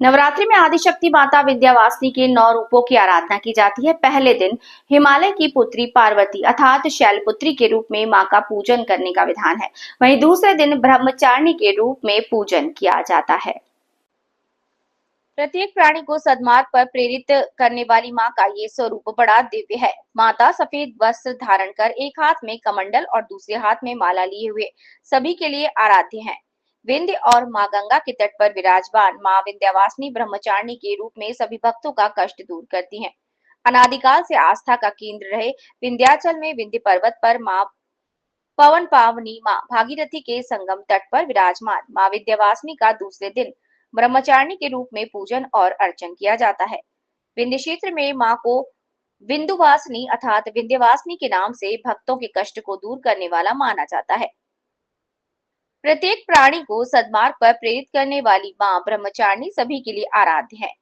नवरात्रि में आदिशक्ति माता विंध्यवासिनी के 9 रूपों की आराधना की जाती है। पहले दिन हिमालय की पुत्री पार्वती अर्थात शैलपुत्री के रूप में मां का पूजन करने का विधान है। वहीं दूसरे दिन ब्रह्मचारिणी के रूप में पूजन किया जाता है। प्रत्येक प्राणी को सद्मार्ग पर प्रेरित करने वाली मां का ये स्वरूप बड़ा दिव्य है। माता सफेद वस्त्र धारण कर एक हाथ में कमंडल और दूसरे हाथ में माला लिए हुए सभी के लिए आराध्य हैं। विंध्य और मां गंगा के तट पर विराजमान मां विंध्यवासिनी ब्रह्मचारिणी के रूप में सभी भक्तों का कष्ट दूर करती हैं। अनादिकाल से आस्था का केंद्र रहे विंध्याचल में विंध्य पर्वत पर मां पवन पावनी मां भागीरथी के संगम तट पर विराजमान मां विंध्यवासिनी का दूसरे दिन ब्रह्मचारिणी के रूप में पूजन और अर्चन किया जाता है। विंध्य क्षेत्र में मां को विंध्यवासिनी अर्थात विंध्यवासिनी के नाम से भक्तों के कष्ट को दूर करने वाला माना जाता है। प्रत्येक प्राणी को सद्मार्ग पर प्रेरित करने वाली मां ब्रह्मचारिणी सभी के लिए आराध्य है।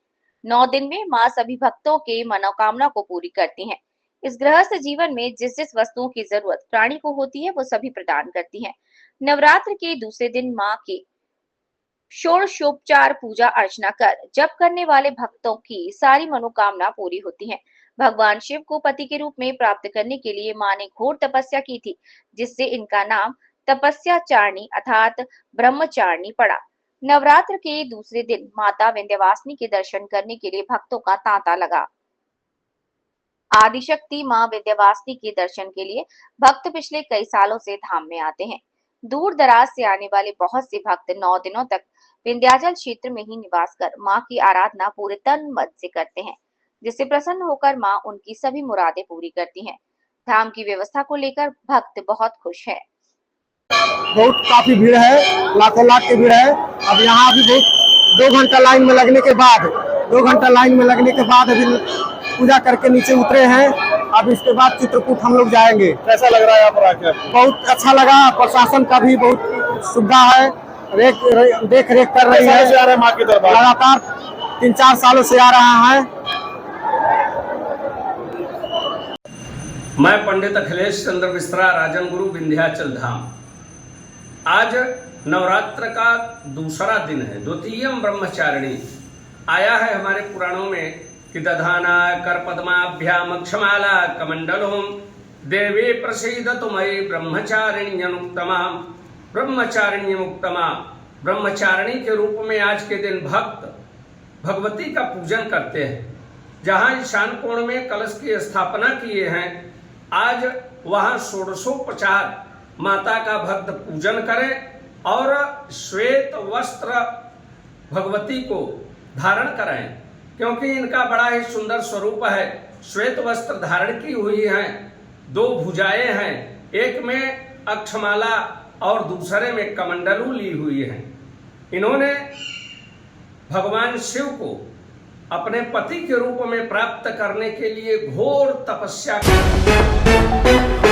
9 दिन में मां सभी भक्तों के मनोकामना को पूरी करती हैं। इस गृहस्थ जीवन में जिस जिस वस्तुओं की जरूरत प्राणी को होती है वो सभी प्रदान करती हैं। नवरात्र के दूसरे दिन मां की षोडशोपचार पूजा अर्चना कर जप करने वाले भक्तों की सारी मनोकामना पूरी होती है। भगवान शिव को पति के रूप में प्राप्त करने के लिए मां ने घोर तपस्या की थी, जिससे इनका नाम तपस्याचारिणी अर्थात ब्रह्मचारिणी पड़ा। नवरात्र के दूसरे दिन माता विंध्यवासिनी के दर्शन करने के लिए भक्तों का तांता लगा। आदिशक्ति मां विंध्यवासिनी के दर्शन के लिए भक्त पिछले कई सालों से धाम में आते हैं। दूर दराज से आने वाले बहुत से भक्त 9 दिनों तक विंध्याचल क्षेत्र में ही निवास कर मां की आराधना पूरे तन मन से करते हैं, जिससे प्रसन्न होकर मां उनकी सभी मुरादें पूरी करती हैं। धाम की व्यवस्था को लेकर भक्त बहुत खुश है। बहुत काफी भीड़ है, लाखों लाख की भीड़ है। अब यहाँ अभी बहुत 2 घंटा लाइन में लगने के बाद अभी पूजा करके नीचे उतरे हैं। अब इसके बाद चित्रकूट हम लोग जाएंगे। कैसा लग रहा है यहाँ पर आकर? बहुत अच्छा लगा। प्रशासन का भी बहुत सुविधा है, देख रेख कर रही है। आ रहे माँ की दरबार लगातार 3-4 सालों से आ रहा है। मैं पंडित अखिलेश चंद्र मिश्रा, राजन गुरु, विंध्याचल धाम। आज नवरात्र का दूसरा दिन है। द्वितीयम ब्रह्मचारिणी आया है हमारे पुराणों में कि दधाना कर पद्माभ्याम क्षमाला कमंडलोम देवी प्रसीदतु मयि ब्रह्मचारिण्यनुत्तमा ब्रह्मचारिण्यमुक्तमा। ब्रह्मचारिणी के रूप में आज के दिन भक्त भगवती का पूजन करते हैं। जहाँ ईशान कोण में कलश की स्थापना किए हैं, आज वहाँ षोडशोपचार माता का भक्त पूजन करें और श्वेत वस्त्र भगवती को धारण कराएं, क्योंकि इनका बड़ा ही सुंदर स्वरूप है। श्वेत वस्त्र धारण की हुई हैं, 2 भुजाएं हैं, एक में अक्षमाला और दूसरे में कमंडलू ली हुई है। इन्होंने भगवान शिव को अपने पति के रूप में प्राप्त करने के लिए घोर तपस्या की।